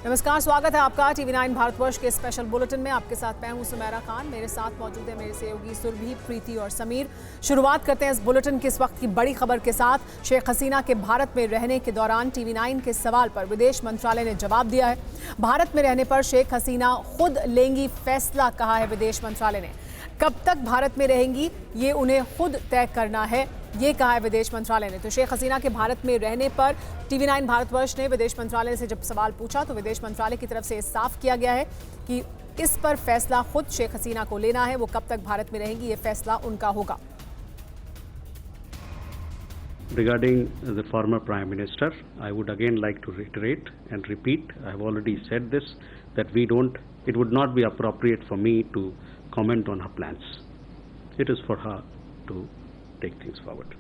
नमस्कार, स्वागत है आपका टीवी9 भारतवर्ष के स्पेशल बुलेटिन में। आपके साथ मैं हूं सुमेरा खान। मेरे साथ मौजूद है मेरे सहयोगी सुरभि, प्रीति और समीर। शुरुआत करते हैं इस बुलेटिन की इस वक्त की बड़ी खबर के साथ। शेख हसीना के भारत में रहने के दौरान टीवी9 के सवाल पर विदेश मंत्रालय ने जवाब दिया है। भारत में रहने पर शेख हसीना खुद लेंगी फैसला, कहा है विदेश मंत्रालय ने। कब तक भारत में रहेंगी ये उन्हें खुद तय करना है, ये कहा है विदेश मंत्रालय ने। तो शेख हसीना के भारत में रहने पर टीवी9 भारतवर्ष ने विदेश मंत्रालय से जब सवाल पूछा तो विदेश मंत्रालय की तरफ से साफ किया गया है कि इस पर फैसला खुद शेख हसीना को लेना है। वो कब तक भारत में रहेंगी ये फैसला उनका होगा। Regarding the former Prime Minister, I would again like to reiterate and repeat, I have already said this, that it would not be appropriate for me to comment on her plans. It is for her to take things forward.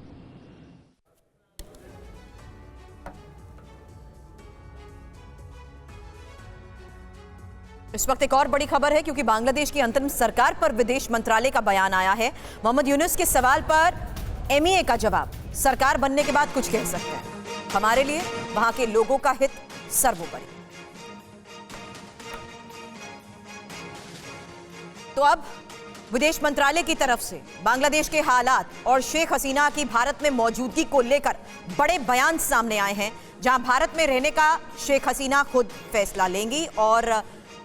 इस वक्त एक और बड़ी खबर है क्योंकि बांग्लादेश की अंतरिम सरकार पर विदेश मंत्रालय का बयान आया है। मोहम्मद यूनुस के सवाल पर एमईए का जवाब, सरकार बनने के बाद कुछ कह सकते हैं, हमारे लिए वहां के लोगों का हित सर्वोपरि। तो अब विदेश मंत्रालय की तरफ से बांग्लादेश के हालात और शेख हसीना की भारत में मौजूदगी को लेकर बड़े बयान सामने आए हैं, जहां भारत में रहने का शेख हसीना खुद फैसला लेंगी और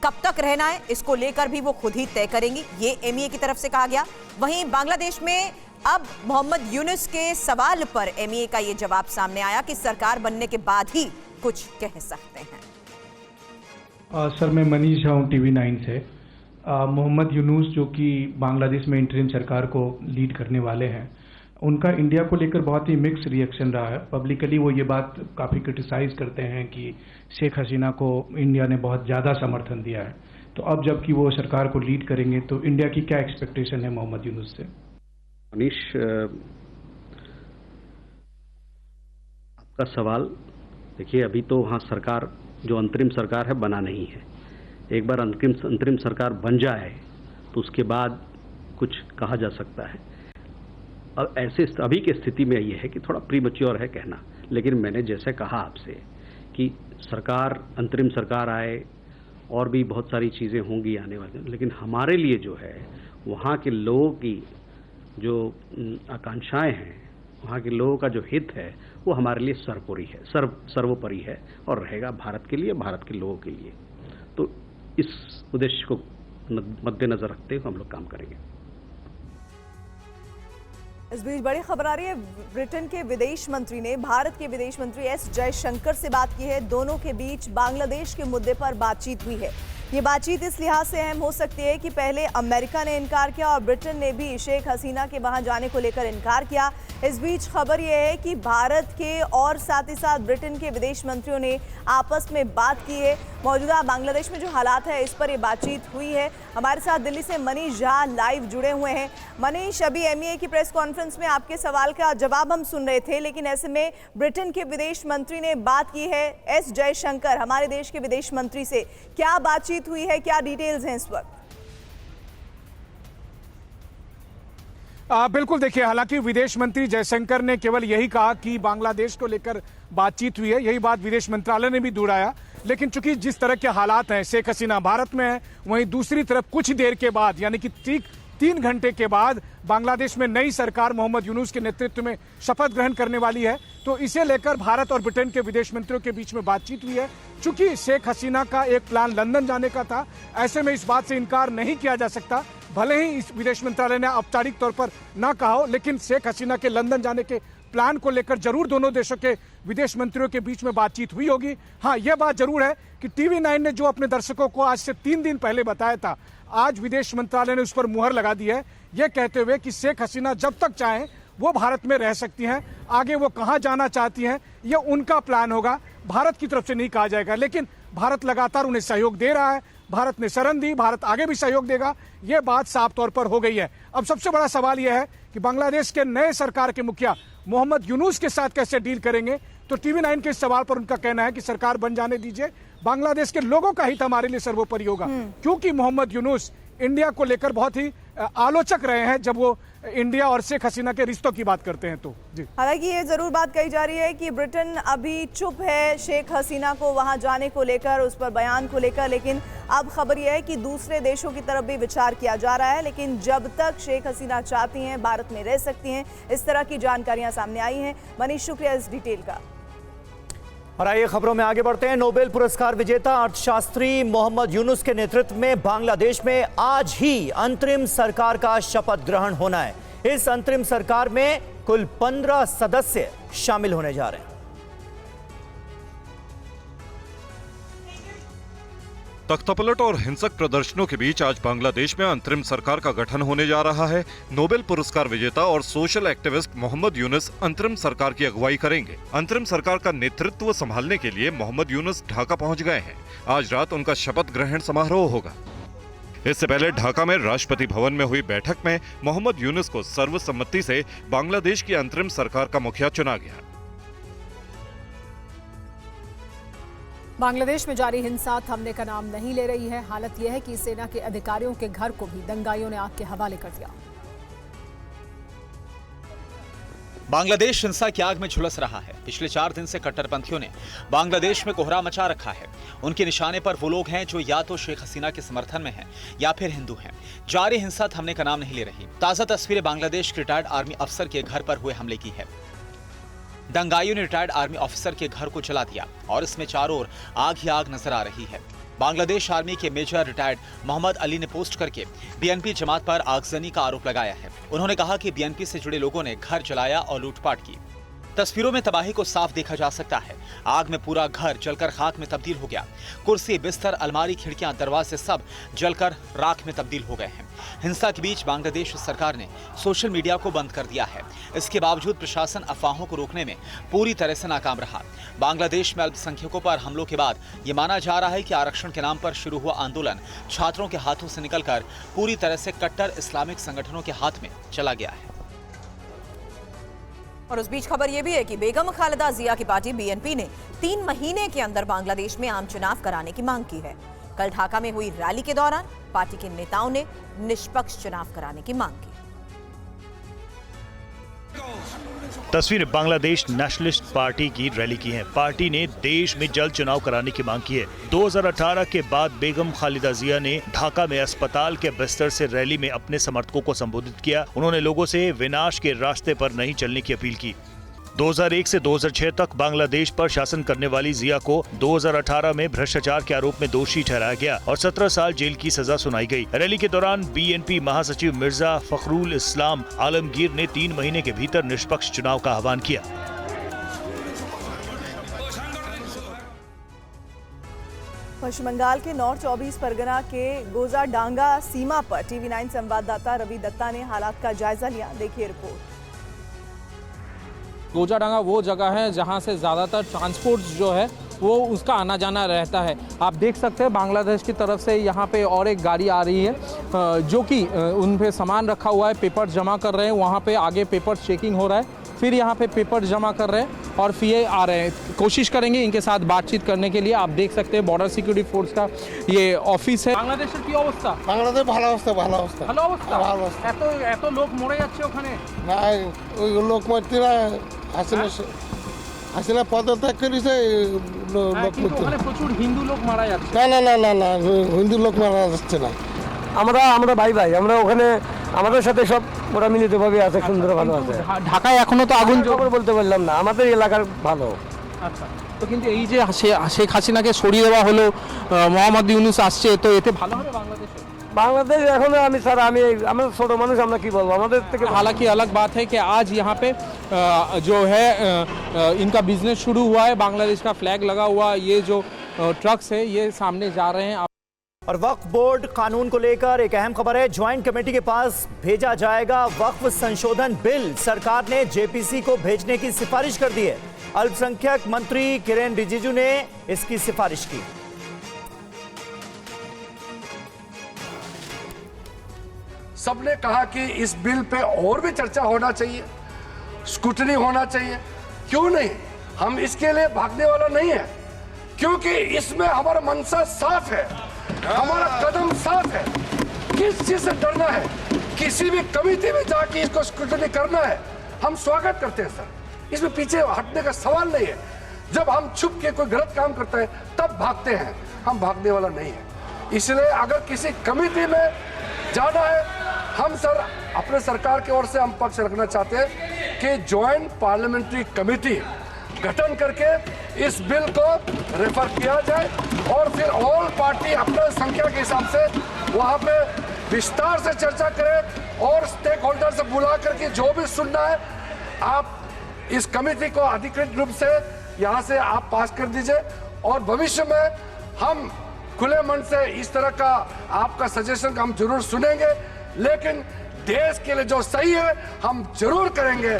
कब तक रहना है इसको लेकर भी वो खुद ही तय करेंगी, ये एमईए की तरफ से कहा गया। वहीं बांग्लादेश में अब मोहम्मद यूनुस के सवाल पर एमईए का ये जवाब सामने आया कि सरकार बनने के बाद ही कुछ कह सकते हैं। सर, मैं मनीष हूँ टीवी9 से। मोहम्मद यूनुस जो कि बांग्लादेश में इंटरिम सरकार को लीड करने वाले हैं, उनका इंडिया को लेकर बहुत ही मिक्स रिएक्शन रहा है। पब्लिकली वो ये बात काफ़ी क्रिटिसाइज करते हैं कि शेख हसीना को इंडिया ने बहुत ज़्यादा समर्थन दिया है। तो अब जबकि वो सरकार को लीड करेंगे तो इंडिया की क्या एक्सपेक्टेशन है मोहम्मद यूनुस से? मनीष, आपका सवाल देखिए, अभी तो वहाँ सरकार जो अंतरिम सरकार है बना नहीं है। एक बार अंतरिम सरकार बन जाए तो उसके बाद कुछ कहा जा सकता है। अब ऐसे अभी की स्थिति में ये है कि थोड़ा प्रीमैच्योर है कहना, लेकिन मैंने जैसे कहा आपसे कि सरकार, अंतरिम सरकार आए और भी बहुत सारी चीज़ें होंगी आने वाले, लेकिन हमारे लिए जो है वहाँ के लोगों की जो आकांक्षाएं हैं, वहाँ के लोगों का जो हित है वो हमारे लिए सर्वोपरि है और रहेगा भारत के लिए, भारत के लोगों के लिए। तो इस उद्देश्य को मद्देनजर रखते हुए हम लोग काम करेंगे। इस बीच बड़ी खबर आ रही है, ब्रिटेन के विदेश मंत्री ने भारत के विदेश मंत्री एस जयशंकर से बात की है। दोनों के बीच बांग्लादेश के मुद्दे पर बातचीत हुई है। ये बातचीत इस लिहाज से अहम हो सकती है कि पहले अमेरिका ने इनकार किया और ब्रिटेन ने भी शेख हसीना के वहां जाने को लेकर इनकार किया। इस बीच खबर यह है कि भारत के और साथ ही साथ ब्रिटेन के विदेश मंत्रियों ने आपस में बात की है। मौजूदा बांग्लादेश में जो हालात है इस पर ये बातचीत हुई है। हमारे साथ दिल्ली से मनीष झा लाइव जुड़े हुए हैं। मनीष, अभी एमईए की प्रेस कॉन्फ्रेंस में आपके सवाल का जवाब हम सुन रहे थे, लेकिन ऐसे में ब्रिटेन के विदेश मंत्री ने बात की है एस जयशंकर, हमारे देश के विदेश मंत्री से। क्या बातचीत हुई है, क्या डिटेल्स हैं इस वक्त? बिल्कुल, देखिए, हालांकि विदेश मंत्री जयशंकर ने केवल यही कहा कि बांग्लादेश को लेकर बातचीत हुई है, यही बात विदेश मंत्रालय ने भी दोहराया। लेकिन चूंकि जिस तरह के हालात हैं, शेख हसीना भारत में है, वहीं दूसरी तरफ कुछ देर के बाद यानी कि ठीक 3 घंटे के बाद बांग्लादेश में नई सरकार मोहम्मद यूनुस के नेतृत्व में शपथ ग्रहण करने वाली है। तो इसे लेकर भारत और ब्रिटेन के विदेश मंत्रियों के बीच में बातचीत हुई है। चूंकि शेख हसीना का एक प्लान लंदन जाने का था, ऐसे में इस बात से इनकार नहीं किया जा सकता। भले ही इस विदेश मंत्रालय ने औपचारिक तौर पर ना कहा हो, लेकिन शेख हसीना के लंदन जाने के प्लान को लेकर जरूर दोनों देशों के विदेश मंत्रियों के बीच में बातचीत हुई होगी। हाँ, यह बात जरूर है कि टीवी9 ने जो अपने दर्शकों को आज से 3 दिन पहले बताया था, आज विदेश मंत्रालय ने उस पर मुहर लगा दी है, यह कहते हुए कि शेख हसीना जब तक चाहें वो भारत में रह सकती हैं। आगे वो कहां जाना चाहती हैं यह उनका प्लान होगा, भारत की तरफ से नहीं कहा जाएगा। लेकिन भारत लगातार उन्हें सहयोग दे रहा है, भारत ने शरण दी, भारत आगे भी सहयोग देगा, यह बात साफ तौर पर हो गई है। अब सबसे बड़ा सवाल यह है कि बांग्लादेश के नए सरकार के मुखिया मोहम्मद यूनुस के साथ कैसे डील करेंगे। तो टीवी9 के इस सवाल पर उनका कहना है कि सरकार बन जाने दीजिए, बांग्लादेश के लोगों का हित हमारे लिए सर्वोपरि होगा। क्योंकि मोहम्मद यूनुस इंडिया को लेकर बहुत ही आलोचक रहे हैं। जब वो इंडिया और शेख हसीना के रिश्तों की बात करते हैं तो जी। हालांकि ये जरूर बात कही जा रही है कि ब्रिटेन अभी चुप है शेख हसीना को वहां जाने को लेकर, उस पर बयान को लेकर, लेकिन अब खबर यह है कि दूसरे देशों की तरफ भी विचार किया जा रहा है। लेकिन जब तक शेख हसीना चाहती हैं भारत में रह सकती हैं, इस तरह की जानकारियां सामने आई हैं। मनीष, शुक्रिया इस डिटेल का। और आइए खबरों में आगे बढ़ते हैं। नोबेल पुरस्कार विजेता अर्थशास्त्री मोहम्मद यूनुस के नेतृत्व में बांग्लादेश में आज ही अंतरिम सरकार का शपथ ग्रहण होना है। इस अंतरिम सरकार में कुल 15 सदस्य शामिल होने जा रहे हैं। तख्तापलट और हिंसक प्रदर्शनों के बीच आज बांग्लादेश में अंतरिम सरकार का गठन होने जा रहा है। नोबेल पुरस्कार विजेता और सोशल एक्टिविस्ट मोहम्मद यूनुस अंतरिम सरकार की अगुवाई करेंगे। अंतरिम सरकार का नेतृत्व संभालने के लिए मोहम्मद यूनुस ढाका पहुंच गए हैं। आज रात उनका शपथ ग्रहण समारोह होगा। इससे पहले ढाका में राष्ट्रपति भवन में हुई बैठक में मोहम्मद यूनुस को सर्वसम्मति से बांग्लादेश की अंतरिम सरकार का मुखिया चुना गया। बांग्लादेश में जारी हिंसा थमने का नाम नहीं ले रही है। हालत यह है कि सेना के अधिकारियों के घर को भी दंगाइयों ने आग के हवाले कर दिया। बांग्लादेश हिंसा की आग में झुलस रहा है। पिछले 4 दिन से कट्टरपंथियों ने बांग्लादेश में कोहरा मचा रखा है। उनके निशाने पर वो लोग हैं जो या तो शेख हसीना के समर्थन में हैं या फिर हिंदू हैं। जारी हिंसा थमने का नाम नहीं ले रही। ताजा तस्वीरें बांग्लादेश के रिटायर्ड आर्मी अफसर के घर पर हुए हमले की है। दंगाइयों ने रिटायर्ड आर्मी ऑफिसर के घर को जला दिया और इसमें चारों ओर आग ही आग नजर आ रही है। बांग्लादेश आर्मी के मेजर रिटायर्ड मोहम्मद अली ने पोस्ट करके बीएनपी जमात पर आगजनी का आरोप लगाया है। उन्होंने कहा कि बीएनपी से जुड़े लोगों ने घर जलाया और लूटपाट की। तस्वीरों में तबाही को साफ देखा जा सकता है। आग में पूरा घर जलकर खाक में तब्दील हो गया। कुर्सी, बिस्तर, अलमारी, खिड़कियां, दरवाजे सब जलकर राख में तब्दील हो गए हैं। हिंसा के बीच बांग्लादेश सरकार ने सोशल मीडिया को बंद कर दिया है। इसके बावजूद प्रशासन अफवाहों को रोकने में पूरी तरह से नाकाम रहा। बांग्लादेश में अल्पसंख्यकों पर हमलों के बाद ये माना जा रहा है कि आरक्षण के नाम पर शुरू हुआ आंदोलन छात्रों के हाथों से निकलकर पूरी तरह से कट्टर इस्लामिक संगठनों के हाथ में चला गया है। और उस बीच खबर यह भी है कि बेगम खालिदा जिया की पार्टी बीएनपी ने 3 महीने के अंदर बांग्लादेश में आम चुनाव कराने की मांग की है। कल ढाका में हुई रैली के दौरान पार्टी के नेताओं ने निष्पक्ष चुनाव कराने की मांग की। तस्वीर बांग्लादेश नेशनलिस्ट पार्टी की रैली की है। पार्टी ने देश में जल्द चुनाव कराने की मांग की है। 2018 के बाद बेगम खालिदा जिया ने ढाका में अस्पताल के बिस्तर से रैली में अपने समर्थकों को संबोधित किया। उन्होंने लोगों से विनाश के रास्ते पर नहीं चलने की अपील की। 2001 से 2006 तक बांग्लादेश पर शासन करने वाली जिया को 2018 में भ्रष्टाचार के आरोप में दोषी ठहराया गया और 17 साल जेल की सजा सुनाई गई। रैली के दौरान बीएनपी महासचिव मिर्जा फखरुल इस्लाम आलमगीर ने 3 महीने के भीतर निष्पक्ष चुनाव का आह्वान किया। पश्चिम बंगाल के नॉर्थ 24 परगना के गोजाडांगा सीमा पर TV9 संवाददाता रवि दत्ता ने हालात का जायजा लिया। देखिए रिपोर्ट। गोजाडांगा वो जगह है जहां से ज़्यादातर ट्रांसपोर्ट जो है वो उसका आना जाना रहता है। आप देख सकते हैं बांग्लादेश की तरफ से यहाँ पे और एक गाड़ी आ रही है जो कि उन पे सामान रखा हुआ है, पेपर जमा कर रहे हैं। वहाँ पे आगे पेपर चेकिंग हो रहा है, फिर यहाँ पे पेपर जमा कर रहे हैं और फिर ये आ रहे हैं। कोशिश करेंगे इनके साथ बातचीत करने के लिए। आप देख सकते हैं बॉर्डर सिक्योरिटी फोर्स का ये ऑफिस है। बांग्लादेशेর কি অবস্থা? বাংলাদেশ ভালো অবস্থা, ভালো অবস্থা। ভালো অবস্থা? ভালো অবস্থা। এত লোক মরে যাচ্ছে ওখানে। না ওই লোক মরতে না, হাসিনা পদত্যাগ করেছে, লোক মরতে। ওখানে প্রচুর হিন্দু লোক মারা যাচ্ছে। না না না না না, হিন্দু লোক মারা যাচ্ছে না। আমরা ভাই ভাই, আমরা ওখানে আমাদের সাথে সব ওরা মিলিতভাবে আছে, সুন্দর ভালো আছে। ঢাকায় এখনো তো আগুন বলতে পারলাম না, আমাদের এলাকার ভালো। আচ্ছা, তো কিন্তু এই যে শেখ হাসিনাকে সরিয়ে দেওয়া হলো, মোহাম্মদ ইউনুস আসছে, তো এতে ভালো হবে বাংলাদেশে? बांग्लादेश এখন আমি স্যার আমরা ছোট মানুষ, আমরা কি বলবো আমাদের থেকে। हालांकि अलग बात है कि आज यहाँ पे जो है इनका बिजनेस शुरू हुआ है, बांग्लादेश का फ्लैग लगा हुआ ये जो ट्रक्स है ये सामने जा रहे हैं। और वक्फ बोर्ड कानून को लेकर एक अहम खबर है। ज्वाइंट कमेटी के पास भेजा जाएगा वक्फ संशोधन बिल। सरकार ने जेपीसी को भेजने की सिफारिश कर दी है। अल्पसंख्यक मंत्री किरेन रिजिजू ने इसकी सिफारिश की। सबने कहा कि इस बिल पे और भी चर्चा होना चाहिए, स्क्रूटनी होना चाहिए। क्यों नहीं, हम इसके लिए भागने वाला नहीं है, क्योंकि इसमें हमारा मनसा साफ है, हमारा कदम साफ है। किस चीज से डरना है? किसी भी कमेटी में जाके इसको स्क्रूटनी करना है, हम स्वागत करते हैं सर, इसमें पीछे हटने का सवाल नहीं है। जब हम छुप के कोई गलत काम करते हैं तब भागते हैं, हम भागने वाला नहीं है। इसलिए अगर किसी कमेटी में जाना है, हम सर अपने सरकार की ओर से हम पक्ष रखना चाहते हैं कि ज्वाइंट पार्लियामेंट्री कमेटी गठन करके इस बिल को रेफर किया जाए और फिर ऑल पार्टी अपने संख्या के हिसाब से वहां पे विस्तार से चर्चा करें और स्टेक होल्डर से बुला करके जो भी सुनना है आप इस कमेटी को अधिकृत रूप से यहाँ से आप पास कर दीजिए और भविष्य में हम खुले मन से इस तरह का आपका सजेशन हम जरूर सुनेंगे, लेकिन देश के लिए जो सही है हम जरूर करेंगे।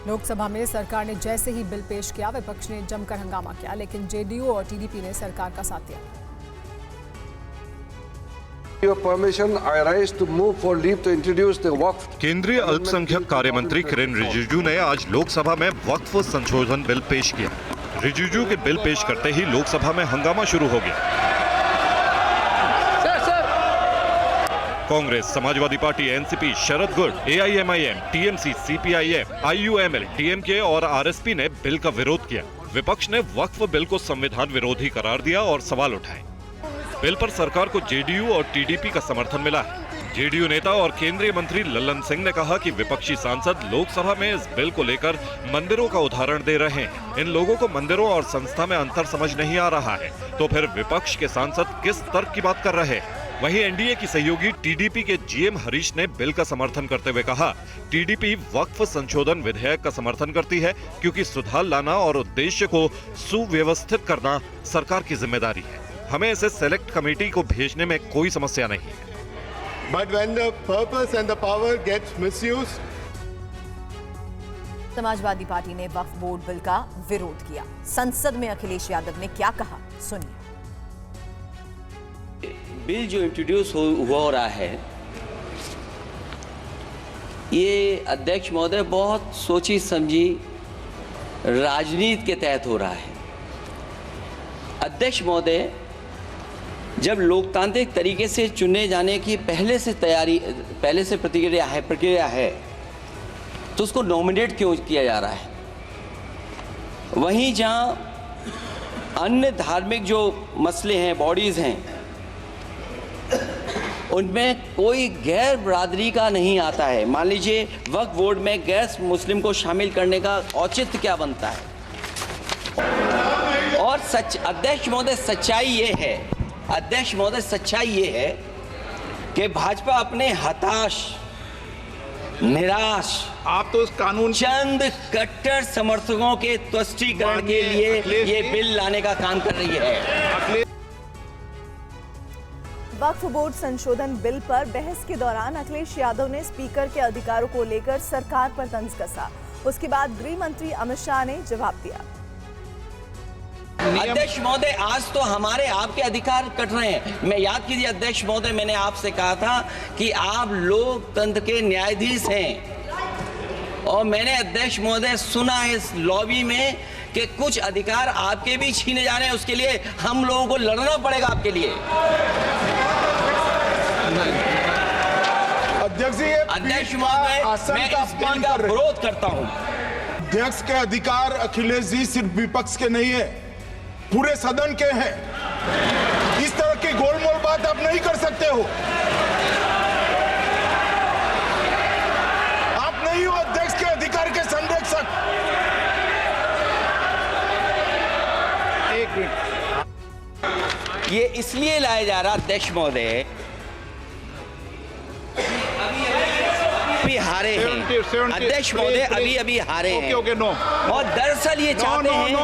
लोकसभा में सरकार ने जैसे ही बिल पेश किया, विपक्ष ने जमकर हंगामा किया, लेकिन जेडीयू और टीडीपी ने सरकार का साथ दिया। केंद्रीय अल्पसंख्यक कार्य मंत्री किरेन रिजिजू ने आज लोकसभा में वक्फ संशोधन बिल पेश किया। रिजिजू के बिल पेश करते ही लोकसभा में हंगामा शुरू हो गया। कांग्रेस, समाजवादी पार्टी, एनसीपी, शरद गुट, एआईएमआईएम, टीएमसी, सीपीआईएम, आईयूएमएल, टीएमके और आरएसपी ने बिल का विरोध किया। विपक्ष ने वक्फ बिल को संविधान विरोधी करार दिया और सवाल उठाए। बिल पर सरकार को जेडीयू और टीडीपी का समर्थन मिला है। जेडीयू नेता और केंद्रीय मंत्री लल्लन सिंह ने कहा कि विपक्षी सांसद लोकसभा में इस बिल को लेकर मंदिरों का उदाहरण दे रहे हैं। इन लोगों को मंदिरों और संस्था में अंतर समझ नहीं आ रहा है, तो फिर विपक्ष के सांसद किस तर्क की बात कर रहे हैं? वहीं एनडीए की सहयोगी टीडीपी के जीएम हरीश ने बिल का समर्थन करते हुए कहा, टीडीपी वक्फ संशोधन विधेयक का समर्थन करती है क्योंकि सुधार लाना और उद्देश्य को सुव्यवस्थित करना सरकार की जिम्मेदारी है। हमें इसे सेलेक्ट कमेटी को भेजने में कोई समस्या नहीं है। But when the purpose and the power gets misused, Samajwadi party ने वक्फ बोर्ड बिल का विरोध किया। संसद में अखिलेश यादव ने क्या कहा, सुनिए। बिल जो इंट्रोड्यूस हो रहा है, ये अध्यक्ष महोदय बहुत सोची समझी राजनीति के तहत हो रहा है। अध्यक्ष महोदय जब लोकतांत्रिक तरीके से चुने जाने की पहले से प्रक्रिया है तो उसको नॉमिनेट क्यों किया जा रहा है? वहीं जहां अन्य धार्मिक जो मसले हैं, बॉडीज हैं, उनमें कोई गैर बरादरी का नहीं आता है। मान लीजिए वक्फ बोर्ड में गैर मुस्लिम को शामिल करने का औचित्य क्या बनता है? और अध्यक्ष महोदय सच्चाई ये है कि भाजपा अपने हताश, निराश, आप तो उस कानून चंद कट्टर समर्थकों के तुष्टीकरण के लिए ये बिल लाने का काम कर रही है। वक्फ बोर्ड संशोधन बिल पर बहस के दौरान अखिलेश यादव ने स्पीकर के अधिकारों को लेकर सरकार पर तंज कसा। उसके बाद गृह मंत्री अमित शाह ने जवाब दिया। अध्यक्ष महोदय, आज तो हमारे आपके अधिकार कट रहे हैं। मैं याद कीजिए अध्यक्ष महोदय, मैंने आपसे कहा था कि आप लोकतंत्र के न्यायाधीश हैं और मैंने अध्यक्ष महोदय सुना है इस लॉबी में कि कुछ अधिकार आपके भी छीने जा रहे हैं। उसके लिए हम लोगों को लड़ना पड़ेगा आपके लिए। अध्यक्ष महोदय, मैं इस बिल का विरोध करता हूं। अध्यक्ष के अधिकार अखिलेश जी सिर्फ विपक्ष के नहीं है, पूरे सदन के हैं। इस तरह की गोलमोल बात आप नहीं कर सकते हो। आप नहीं हो अध्यक्ष के अधिकार के संरक्षक। एक मिनट, ये इसलिए लाया जा रहा अध्यक्ष महोदय, अभी हारे हैं अध्यक्ष महोदय, अभी हारे हैं और दरअसल ये चाहते हैं।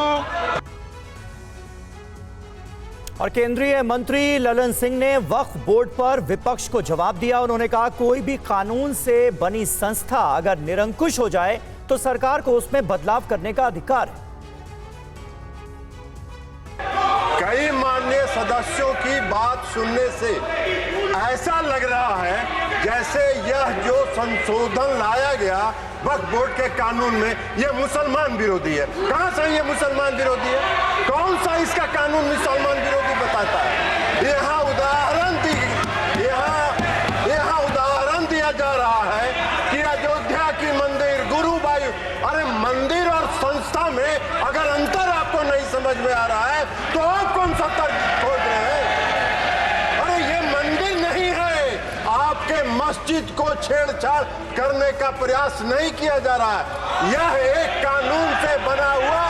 और केंद्रीय मंत्री ललन सिंह ने वक्फ बोर्ड पर विपक्ष को जवाब दिया। उन्होंने कहा, कोई भी कानून से बनी संस्था अगर निरंकुश हो जाए तो सरकार को उसमें बदलाव करने का अधिकार है। कई माननीय सदस्यों की बात सुनने से ऐसा लग रहा है जैसे यह जो संशोधन लाया गया वक्फ बोर्ड के कानून में, यह मुसलमान विरोधी है। कहां से ये मुसलमान विरोधी है? कौन सा इसका कानून मुसलमान विरोधी बताता है? यहाँ उदाहरण दी, यहाँ मस्जिद को छेड़छाड़ करने का प्रयास नहीं किया जा रहा है। यह एक कानून से बना हुआ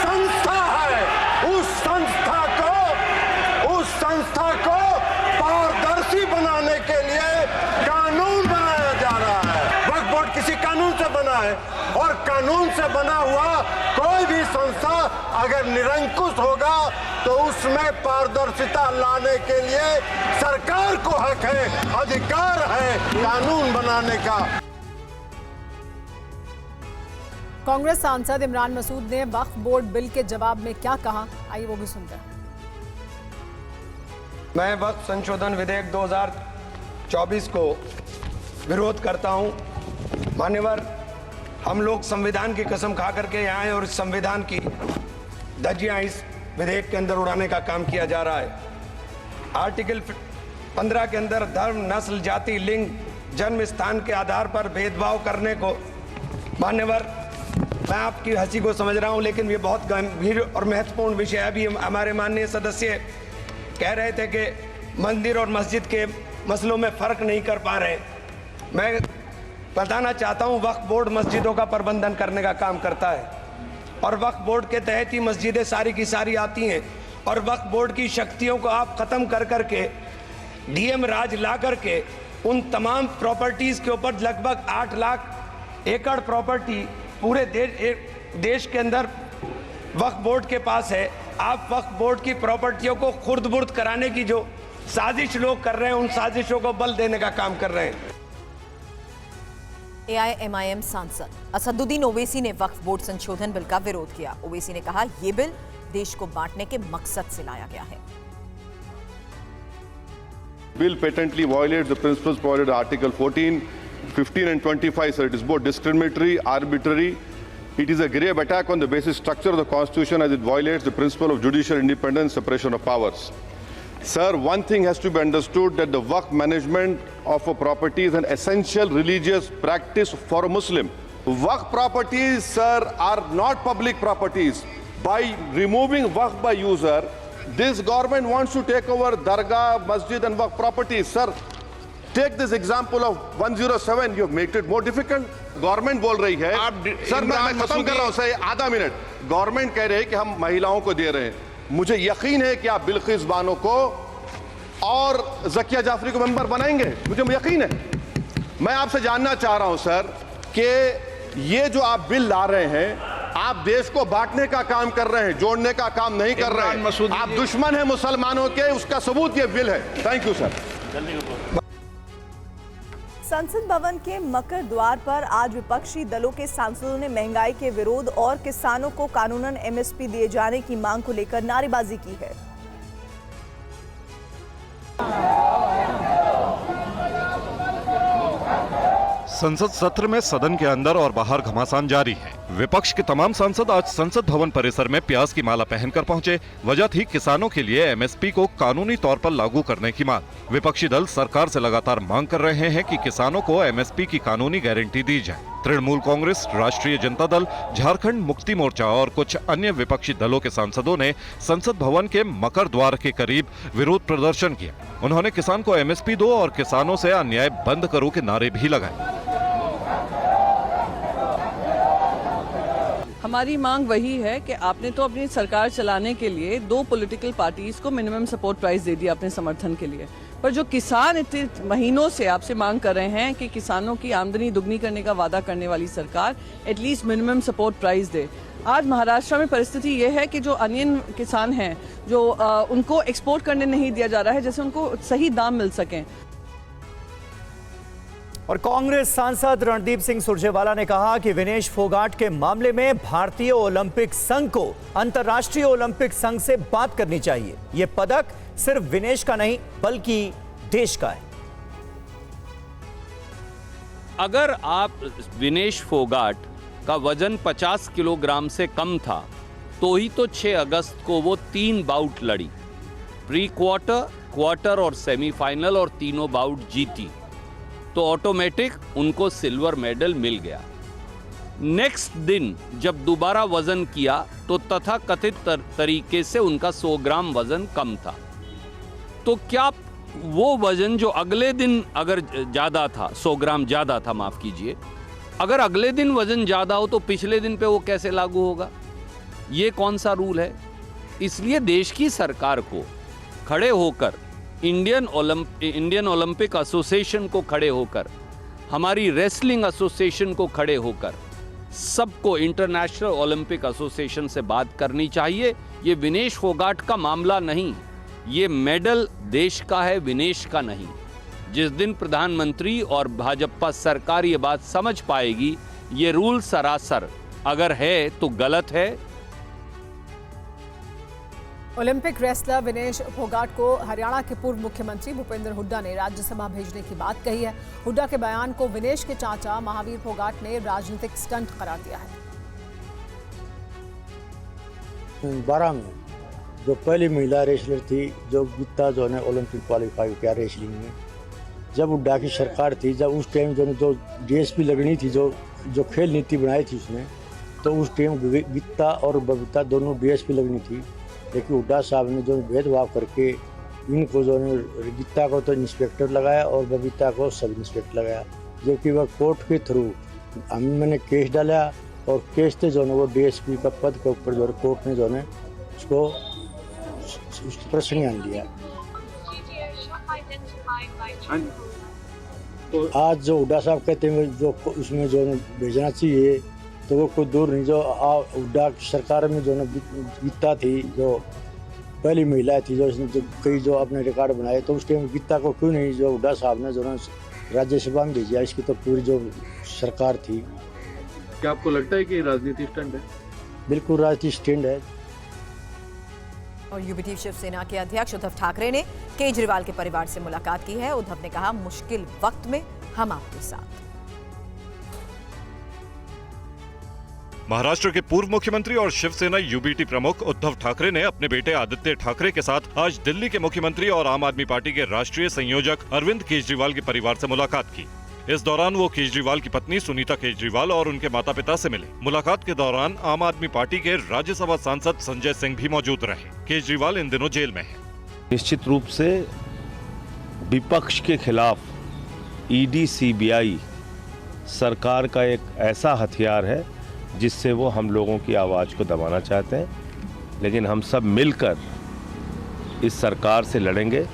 संस्था है। उस संस्था को पारदर्शी बनाने के लिए कानून बनाया जा रहा है। वक्फ बोर्ड किसी कानून से बना है और कानून से बना हुआ कोई भी संस्था अगर निरंकुश होगा तो उसमें पारदर्शिता लाने के लिए सरकार को हक है, अधिकार है कानून बनाने का। कांग्रेस सांसद इमरान मसूद ने वक्फ बोर्ड बिल के जवाब में क्या कहा, आइए वो भी सुनते हैं। मैं वक्फ संशोधन विधेयक 2024 को विरोध करता हूं। मान्यवर, हम लोग संविधान की कसम खा करके यहाँ आए और इस संविधान की धज्जियां इस विधेयक के अंदर उड़ाने का काम किया जा रहा है। आर्टिकल 15 के अंदर धर्म, नस्ल, जाति, लिंग, जन्म स्थान के आधार पर भेदभाव करने को, मान्यवर मैं आपकी हंसी को समझ रहा हूं, लेकिन ये बहुत गंभीर और महत्वपूर्ण विषय है। अभी हमारे माननीय सदस्य कह रहे थे कि मंदिर और मस्जिद के मसलों में फ़र्क नहीं कर पा रहे। मैं बताना चाहता हूं, वक्फ बोर्ड मस्जिदों का प्रबंधन करने का काम करता है और वक्फ बोर्ड के तहत ही मस्जिदें सारी की सारी आती हैं और वक्फ बोर्ड की शक्तियों को आप ख़त्म कर करके डीएम राज ला करके उन तमाम प्रॉपर्टीज़ के ऊपर लगभग 8 लाख एकड़ प्रॉपर्टी पूरे देश के अंदर वक्फ बोर्ड के पास है। आप वक्फ बोर्ड की प्रॉपर्टियों को खुर्द-बुर्द कराने की जो साजिश लोग कर रहे हैं, उन साजिशों को बल देने का काम कर रहे हैं। AIMIM सांसद असदुद्दीन ओवैसी ने वक्फ बोर्ड संशोधन बिल का विरोध किया। ओवैसी ने कहा, यह बिल देश को बांटने के मकसद से लाया गया है। Bill patently violates the principles provided in Article 14, 15 and 25, sir. It is both discriminatory, arbitrary. It is a grave attack on the basic structure of the Constitution as it violates the principle of judicial independence, separation of powers. Sir, one thing has to be understood, that the Waqf management of a property is an essential religious practice for a Muslim. Waqf properties, sir, are not public properties. By removing Waqf by user, this government wants to take over Dargah, Masjid and Waqf properties. Sir, take this example of 107, you have made it more difficult. Government बोल रही है, sir मैं खत्म कर रहा हूं sir, आधा minute. Government कह रहे हैं कि हम महिलाओं को दे रहे हैं। मुझे यकीन है कि आप बिल्किस बानो को और ज़किया जाफरी को मेंबर बनाएंगे, मुझे यकीन है। मैं आपसे जानना चाह रहा हूं सर कि ये जो आप बिल ला रहे हैं, आप देश को बांटने का काम कर रहे हैं, जोड़ने का काम नहीं कर रहे हैं। आप दुश्मन हैं मुसलमानों के, उसका सबूत ये बिल है। Thank you sir. संसद भवन के मकर द्वार पर आज विपक्षी दलों के सांसदों ने महंगाई के विरोध और किसानों को कानूनन एमएसपी दिए जाने की मांग को लेकर नारेबाजी की है। संसद सत्र में सदन के अंदर और बाहर घमासान जारी है। विपक्ष के तमाम सांसद आज संसद भवन परिसर में प्याज की माला पहनकर पहुंचे। वजह थी किसानों के लिए एमएसपी को कानूनी तौर पर लागू करने की मांग। विपक्षी दल सरकार से लगातार मांग कर रहे हैं कि किसानों को एमएसपी की कानूनी गारंटी दी जाए। तृणमूल कांग्रेस, राष्ट्रीय जनता दल, झारखंड मुक्ति मोर्चा और कुछ अन्य विपक्षी दलों के सांसदों ने संसद भवन के मकर द्वार के करीब विरोध प्रदर्शन किया। उन्होंने किसान को एमएसपी दो और किसानों से अन्याय बंद करो के नारे भी लगाए। हमारी मांग वही है कि आपने तो अपनी सरकार चलाने के लिए 2 पॉलिटिकल पार्टीज को मिनिमम सपोर्ट प्राइस दे दिया अपने समर्थन के लिए, पर जो किसान इतने महीनों से आपसे मांग कर रहे हैं कि किसानों की आमदनी दुगनी करने का वादा करने वाली सरकार एटलीस्ट मिनिमम सपोर्ट प्राइस दे। आज महाराष्ट्र में परिस्थिति ये है कि जो अनियन किसान हैं, जो उनको एक्सपोर्ट करने नहीं दिया जा रहा है, जैसे उनको सही दाम मिल सकें। और कांग्रेस सांसद रणदीप सिंह सुरजेवाला ने कहा कि विनेश फोगाट के मामले में भारतीय ओलंपिक संघ को अंतर्राष्ट्रीय ओलंपिक संघ से बात करनी चाहिए। यह पदक सिर्फ विनेश का नहीं बल्कि देश का है। अगर आप विनेश फोगाट का वजन 50 किलोग्राम से कम था तो ही तो 6 अगस्त को वो 3 बाउट लड़ी, प्री क्वार्टर, क्वार्टर और सेमीफाइनल, और तीनों बाउट जीती, तो ऑटोमेटिक उनको सिल्वर मेडल मिल गया। नेक्स्ट दिन जब दोबारा वजन किया तो तथाकथित तरीके से उनका 100 ग्राम वजन कम था। तो क्या वो वजन जो अगले दिन अगर ज़्यादा था, 100 ग्राम ज़्यादा था, माफ़ कीजिए, अगर अगले दिन वजन ज़्यादा हो तो पिछले दिन पे वो कैसे लागू होगा? ये कौन सा रूल है? इसलिए देश की सरकार को खड़े होकर, इंडियन ओलंपिक एसोसिएशन को खड़े होकर, हमारी रेसलिंग एसोसिएशन को खड़े होकर, सबको इंटरनेशनल ओलंपिक एसोसिएशन से बात करनी चाहिए। ये विनेश फोगाट का मामला नहीं, ये मेडल देश का है, विनेश का नहीं। जिस दिन प्रधानमंत्री और भाजपा सरकार ये बात समझ पाएगी, ये रूल सरासर अगर है तो गलत है। ओलंपिक रेसलर विनेश फोगाट को हरियाणा के पूर्व मुख्यमंत्री भूपेंद्र हुड्डा ने राज्यसभा भेजने की बात कही है। हुड्डा के बयान को विनेश के चाचा महावीर फोगाट ने राजनीतिक स्टंट करार दिया है। 12 में जो पहली महिला रेसलर थी, जो गीता जो ने ओलंपिक क्वालिफाई किया रेसलिंग में, जब हुड्डा की सरकार थी, जब उस टाइम जो डीएसपी लगनी थी, जो खेल नीति बनाई थी उसने, तो उस टाइम गीता और बबीता दोनों डीएसपी लगनी थी। लेकिन हुड्डा साहब ने जो भेदभाव करके इनको जो ने गीता को तो इंस्पेक्टर लगाया और बबीता को सब इंस्पेक्टर लगाया, जबकि वह कोर्ट के थ्रू मैंने केस डाला और केस से जो है वो डीएसपी का पद के ऊपर जो कोर्ट ने जो है उसको प्रश्न आन दिया। तो आज जो हुड्डा साहब कहते हैं जो उसमें जो भेजना चाहिए, तो वो कोई दूर नहीं। जो हुड्डा सरकार में जो गीता थी, जो पहली महिला थी, जो कई जो अपने रिकॉर्ड बनाए, तो उस टाइम गीता को क्यों नहीं जो हुड्डा साहब ने जो राज्यसभा में भेजा? इसकी तो पूरी जो सरकार थी। क्या आपको लगता है कि राजनीति स्टंट है? बिल्कुल राजनीति स्टंट है। और यूबीटी शिवसेना के अध्यक्ष उद्धव ठाकरे ने केजरीवाल के परिवार से मुलाकात की है। उद्धव ने कहा, मुश्किल वक्त में हम आपके साथ। महाराष्ट्र के पूर्व मुख्यमंत्री और शिवसेना यूबीटी प्रमुख उद्धव ठाकरे ने अपने बेटे आदित्य ठाकरे के साथ आज दिल्ली के मुख्यमंत्री और आम आदमी पार्टी के राष्ट्रीय संयोजक अरविंद केजरीवाल के परिवार से मुलाकात की। इस दौरान वो केजरीवाल की पत्नी सुनीता केजरीवाल और उनके माता पिता से मिले। मुलाकात के दौरान आम आदमी पार्टी के राज्यसभा सांसद संजय सिंह भी मौजूद रहे। केजरीवाल इन दिनों जेल में हैं। निश्चित रूप से विपक्ष के खिलाफ ईडी सीबीआई सरकार का एक ऐसा हथियार है जिससे वो हम लोगों की आवाज़ को दबाना चाहते हैं, लेकिन हम सब मिलकर इस सरकार से लड़ेंगे,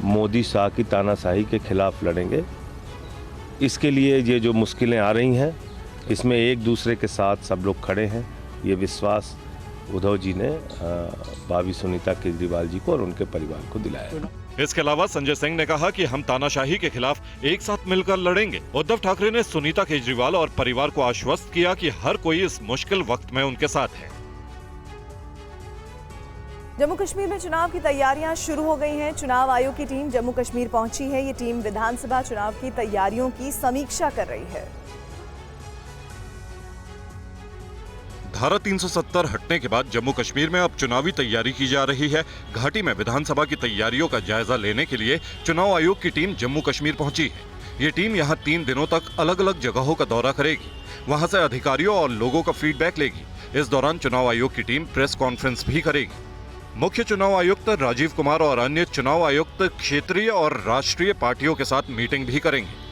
मोदी शाह की तानाशाही के खिलाफ लड़ेंगे। इसके लिए ये जो मुश्किलें आ रही हैं, इसमें एक दूसरे के साथ सब लोग खड़े हैं। ये विश्वास उद्धव जी ने भाभी सुनीता केजरीवाल जी को और उनके परिवार को दिलाया। इसके अलावा संजय सिंह ने कहा कि हम तानाशाही के खिलाफ एक साथ मिलकर लड़ेंगे। उद्धव ठाकरे ने सुनीता केजरीवाल और परिवार को आश्वस्त किया कि हर कोई इस मुश्किल वक्त में उनके साथ है। जम्मू कश्मीर में चुनाव की तैयारियां शुरू हो गई हैं। चुनाव आयोग की टीम जम्मू कश्मीर पहुंची है। ये टीम विधानसभा चुनाव की तैयारियों की समीक्षा कर रही है। धारा 370 हटने के बाद जम्मू कश्मीर में अब चुनावी तैयारी की जा रही है। घाटी में विधानसभा की तैयारियों का जायजा लेने के लिए चुनाव आयोग की टीम जम्मू कश्मीर पहुंची है। ये टीम यहां 3 दिनों तक अलग अलग जगहों का दौरा करेगी। वहां से अधिकारियों और लोगों का फीडबैक लेगी। इस दौरान चुनाव आयोग की टीम प्रेस कॉन्फ्रेंस भी करेगी। मुख्य चुनाव आयुक्त राजीव कुमार और अन्य चुनाव आयुक्त क्षेत्रीय और राष्ट्रीय पार्टियों के साथ मीटिंग भी करेंगे।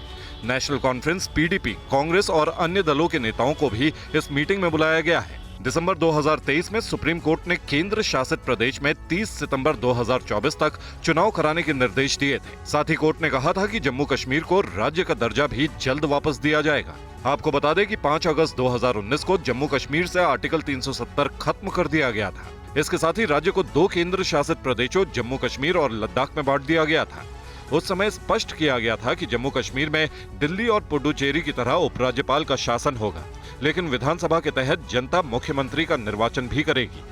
नेशनल कॉन्फ्रेंस, पीडीपी, कांग्रेस और अन्य दलों के नेताओं को भी इस मीटिंग में बुलाया गया है। दिसंबर 2023 में सुप्रीम कोर्ट ने केंद्र शासित प्रदेश में 30 सितंबर 2024 तक चुनाव कराने के निर्देश दिए थे। साथ ही कोर्ट ने कहा था कि जम्मू कश्मीर को राज्य का दर्जा भी जल्द वापस दिया जाएगा। आपको बता दें कि 5 अगस्त 2019 को जम्मू कश्मीर से आर्टिकल 370 खत्म कर दिया गया था। इसके साथ ही राज्य को 2 केंद्र शासित प्रदेशों जम्मू कश्मीर और लद्दाख में बांट दिया गया था। उस समय स्पष्ट किया गया था कि जम्मू कश्मीर में दिल्ली और पुडुचेरी की तरह उपराज्यपाल का शासन होगा, लेकिन विधानसभा के तहत जनता मुख्यमंत्री का निर्वाचन भी करेगी।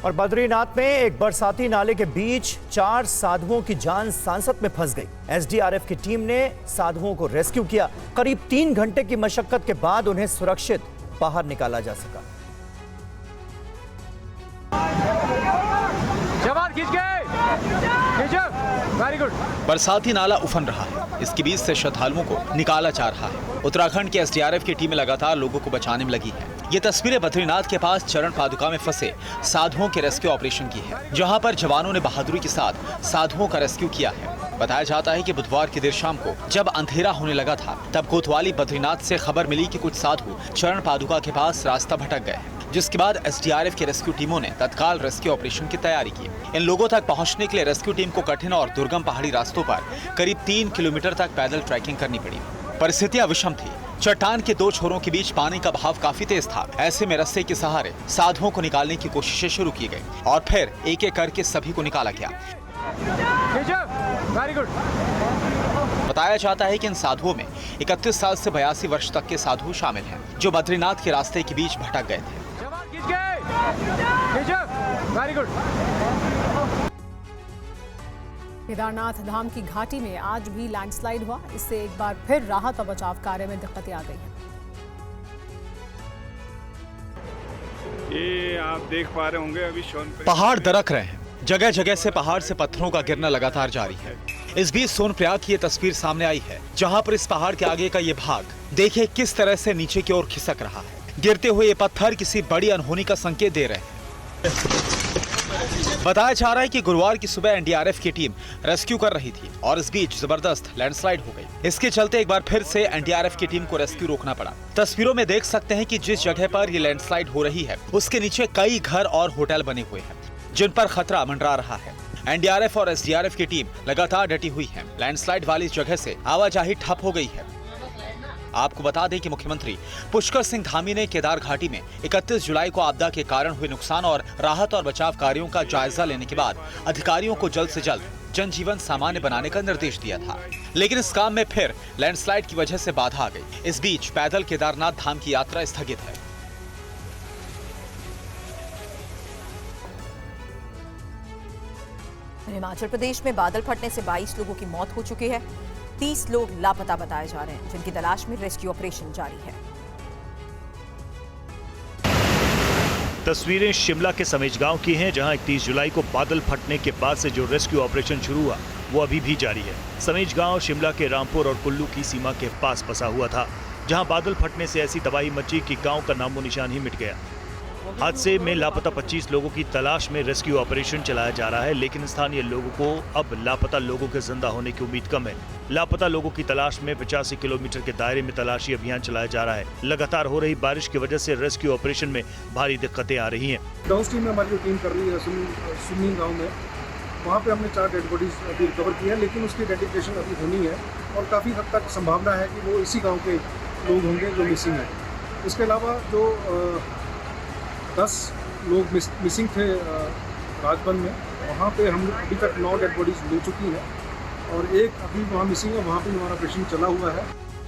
और बद्रीनाथ में एक बरसाती नाले के बीच 4 साधुओं की जान सांसत में फंस गई। एसडीआरएफ की टीम ने साधुओं को रेस्क्यू किया। करीब 3 घंटे की मशक्कत के बाद उन्हें सुरक्षित बाहर निकाला जा सका। जवान खींच गए, वेरी गुड। बरसाती नाला उफन रहा है। इसके बीच से श्रद्धालुओं को निकाला जा रहा है। उत्तराखंड के एसडीआरएफ की टीमें लगातार लोगों को बचाने में लगी है। ये तस्वीरें बद्रीनाथ के पास चरण पादुका में फंसे साधुओं के रेस्क्यू ऑपरेशन की है, जहां पर जवानों ने बहादुरी के साथ साधुओं का रेस्क्यू किया है। बताया जाता है कि बुधवार की देर शाम को जब अंधेरा होने लगा था, तब कोतवाली बद्रीनाथ से खबर मिली कि कुछ साधु चरण पादुका के पास रास्ता भटक गए हैं, जिसके बाद एसडीआरएफ की रेस्क्यू टीमों ने तत्काल रेस्क्यू ऑपरेशन की तैयारी की। इन लोगों तक पहुंचने के लिए रेस्क्यू टीम को कठिन और दुर्गम पहाड़ी रास्तों पर करीब 3 किलोमीटर तक पैदल ट्रैकिंग करनी पड़ी। परिस्थितियां विषम थी। चट्टान के 2 छोरों के बीच पानी का बहाव काफी तेज था। ऐसे में रस्से के सहारे साधुओं को निकालने की कोशिशें शुरू की गई और फिर एक एक करके सभी को निकाला गया। बताया जाता है कि इन साधुओं में 31 साल से 82 वर्ष तक के साधु शामिल हैं, जो बद्रीनाथ के रास्ते के बीच भटक गए थे। केदारनाथ धाम की घाटी में आज भी लैंडस्लाइड हुआ। इससे एक बार फिर राहत और बचाव कार्य में दिक्कतें आ गई हैं। ये आप देख पा रहे होंगे अभी सोनप्रिया पहाड़ दरक रहे हैं, जगह जगह से पहाड़ से पत्थरों का गिरना लगातार जारी है। इस बीच सोनप्रयाग की ये तस्वीर सामने आई है, जहां पर इस पहाड़ के आगे का ये भाग देखिए किस तरह से नीचे की ओर खिसक रहा है। गिरते हुए ये पत्थर किसी बड़ी अनहोनी का संकेत दे रहे हैं। बताया जा रहा है कि गुरुवार की सुबह एनडीआरएफ की टीम रेस्क्यू कर रही थी और इस बीच जबरदस्त लैंडस्लाइड हो गई। इसके चलते एक बार फिर से एनडीआरएफ की टीम को रेस्क्यू रोकना पड़ा। तस्वीरों में देख सकते हैं कि जिस जगह पर ये लैंडस्लाइड हो रही है, उसके नीचे कई घर और होटल बने हुए हैं, जिन पर खतरा मंडरा रहा है। एनडीआरएफ और एसडीआरएफ की टीम लगातार डटी हुई है। लैंडस्लाइड वाली जगह से आवाजाही ठप हो गई है। आपको बता दें कि मुख्यमंत्री पुष्कर सिंह धामी ने केदार घाटी में 31 जुलाई को आपदा के कारण हुए नुकसान और राहत और बचाव कार्यों का जायजा लेने के बाद अधिकारियों को जल्द से जल्द जनजीवन सामान्य बनाने का निर्देश दिया था, लेकिन इस काम में फिर लैंडस्लाइड की वजह से बाधा आ गई। इस बीच पैदल केदारनाथ धाम की यात्रा स्थगित है। हिमाचल प्रदेश में बादल फटने से 22 लोगों की मौत हो चुकी है। 30 लोग लापता बताए जा रहे हैं, जिनकी तलाश में रेस्क्यू ऑपरेशन जारी है। तस्वीरें शिमला के समेज गांव की हैं, जहां 31 जुलाई को बादल फटने के बाद से जो रेस्क्यू ऑपरेशन शुरू हुआ वो अभी भी जारी है। समेज गांव शिमला के रामपुर और कुल्लू की सीमा के पास बसा हुआ था, जहां बादल फटने से ऐसी तबाही मची कि गांव का नामो निशान ही मिट गया। हादसे में लापता 25 लोगों की तलाश में रेस्क्यू ऑपरेशन चलाया जा रहा है, लेकिन स्थानीय लोगों को अब लापता लोगों के जिंदा होने की उम्मीद कम है। लापता लोगों की तलाश में 85 किलोमीटर के दायरे में तलाशी अभियान चलाया जा रहा है। लगातार हो रही बारिश की वजह से रेस्क्यू ऑपरेशन में भारी दिक्कतें आ रही हैं। डाउन स्ट्रीम में हमारी जो टीम कर रही है सुन्नी गाँव में, वहाँ पे हमने 4 डेड बॉडीज अभी रिकवर की है, लेकिन उसकी आइडेंटिफिकेशन अभी होनी है और काफ़ी हद तक संभावना है कि वो इसी गाँव के लोग होंगे जो मिसिंग है। इसके अलावा जो 10 लोग मिसिंग थे राजबन में, वहाँ पे हम अभी तक 9 डेड बॉडीज मिल चुकी हैं और एक अभी वहाँ मिसिंग है, वहाँ पे हमारा ऑपरेशन चला हुआ है।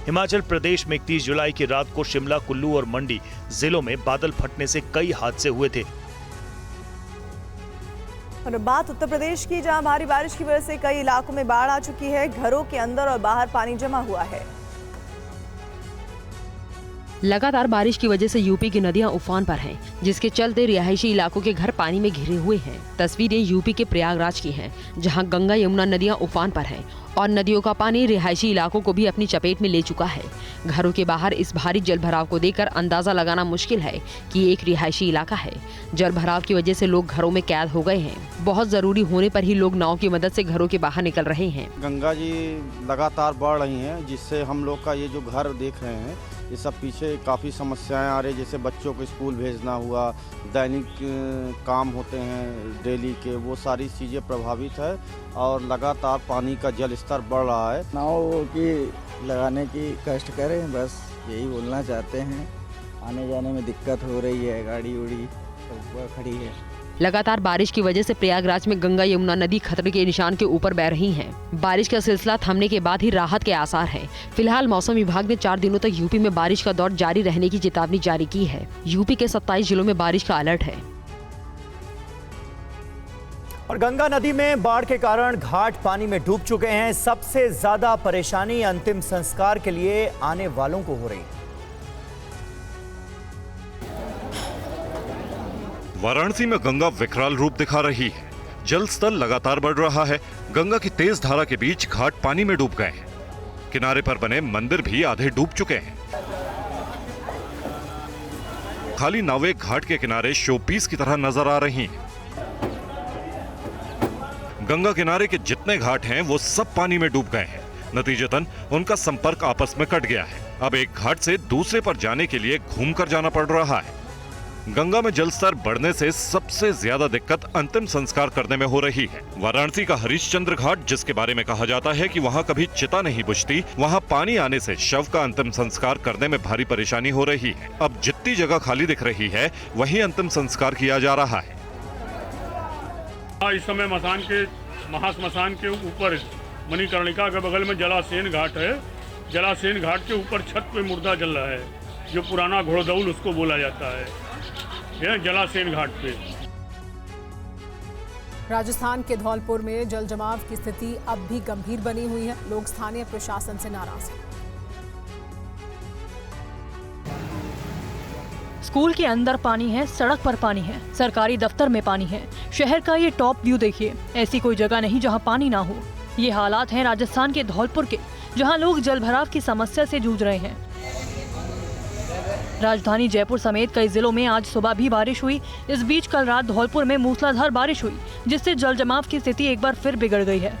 हिमाचल प्रदेश में 31 जुलाई की रात को शिमला, कुल्लू और मंडी जिलों में बादल फटने से कई हादसे हुए थे। और बात उत्तर प्रदेश की, जहां भारी बारिश की वजह से कई इलाकों में बाढ़ आ चुकी है। घरों के अंदर और बाहर पानी जमा हुआ है। लगातार बारिश की वजह से यूपी की नदियां उफान पर हैं, जिसके चलते रिहायशी इलाकों के घर पानी में घिरे हुए हैं। तस्वीरें यूपी के प्रयागराज की हैं, जहां गंगा यमुना नदियां उफान पर हैं और नदियों का पानी रिहायशी इलाकों को भी अपनी चपेट में ले चुका है। घरों के बाहर इस भारी जलभराव को देखकर अंदाजा लगाना मुश्किल है कि एक रिहायशी इलाका है। जलभराव की वजह से लोग घरों में कैद हो गए हैं। बहुत जरूरी होने पर ही लोग नाव की मदद से घरों के बाहर निकल रहे हैं। गंगा जी लगातार बढ़ रही हैं, जिससे हम लोग का ये जो घर देख रहे हैं, ये सब पीछे काफ़ी समस्याएं आ रही, जैसे बच्चों को स्कूल भेजना हुआ, दैनिक काम होते हैं डेली के, वो सारी चीज़ें प्रभावित है और लगातार पानी का जल स्तर बढ़ रहा है। नाव की लगाने की कष्ट करें, बस यही बोलना चाहते हैं। आने जाने में दिक्कत हो रही है, गाड़ी उड़ी सब खड़ी है। लगातार बारिश की वजह से प्रयागराज में गंगा यमुना नदी खतरे के निशान के ऊपर बह रही हैं। बारिश का सिलसिला थमने के बाद ही राहत के आसार हैं। फिलहाल मौसम विभाग ने 4 दिनों तक यूपी में बारिश का दौर जारी रहने की चेतावनी जारी की है। यूपी के 27 जिलों में बारिश का अलर्ट है। और गंगा नदी में बाढ़ के कारण घाट पानी में डूब चुके हैं। सबसे ज्यादा परेशानी अंतिम संस्कार के लिए आने वालों को हो रही है। वाराणसी में गंगा विकराल रूप दिखा रही है। जल स्तर लगातार बढ़ रहा है। गंगा की तेज धारा के बीच घाट पानी में डूब गए हैं। किनारे पर बने मंदिर भी आधे डूब चुके हैं। खाली नावें घाट के किनारे शोपीस की तरह नजर आ रही हैं। गंगा किनारे के जितने घाट हैं वो सब पानी में डूब गए हैं। नतीजतन उनका संपर्क आपस में कट गया है। अब एक घाट से दूसरे पर जाने के लिए घूमकर जाना पड़ रहा है। गंगा में जलस्तर बढ़ने से सबसे ज्यादा दिक्कत अंतिम संस्कार करने में हो रही है। वाराणसी का हरिश्चंद्र घाट, जिसके बारे में कहा जाता है कि वहां कभी चिता नहीं बुझती, वहां पानी आने से शव का अंतिम संस्कार करने में भारी परेशानी हो रही है। अब जितनी जगह खाली दिख रही है वहीं अंतिम संस्कार किया जा रहा है। इस समय महाश्मशान के ऊपर मणिकर्णिका के बगल में जलासेन घाट है। जलासेन घाट के ऊपर छत पे मुर्दा जल रहा है, जो पुराना घोड़दौल उसको बोला जाता है। यह जलासेन घाट पे। राजस्थान के धौलपुर में जल जमाव की स्थिति अब भी गंभीर बनी हुई है। लोग स्थानीय प्रशासन से नाराज हैं। स्कूल के अंदर पानी है, सड़क पर पानी है, सरकारी दफ्तर में पानी है। शहर का ये टॉप व्यू देखिए। ऐसी कोई जगह नहीं जहां पानी ना हो। ये हालात हैं राजस्थान के धौलपुर के, जहां लोग जलभराव की समस्या से जूझ रहे हैं। राजधानी जयपुर समेत कई जिलों में आज सुबह भी बारिश हुई। इस बीच कल रात धौलपुर में मूसलाधार बारिश हुई, जिससे जल जमाव की स्थिति एक बार फिर बिगड़ गई है।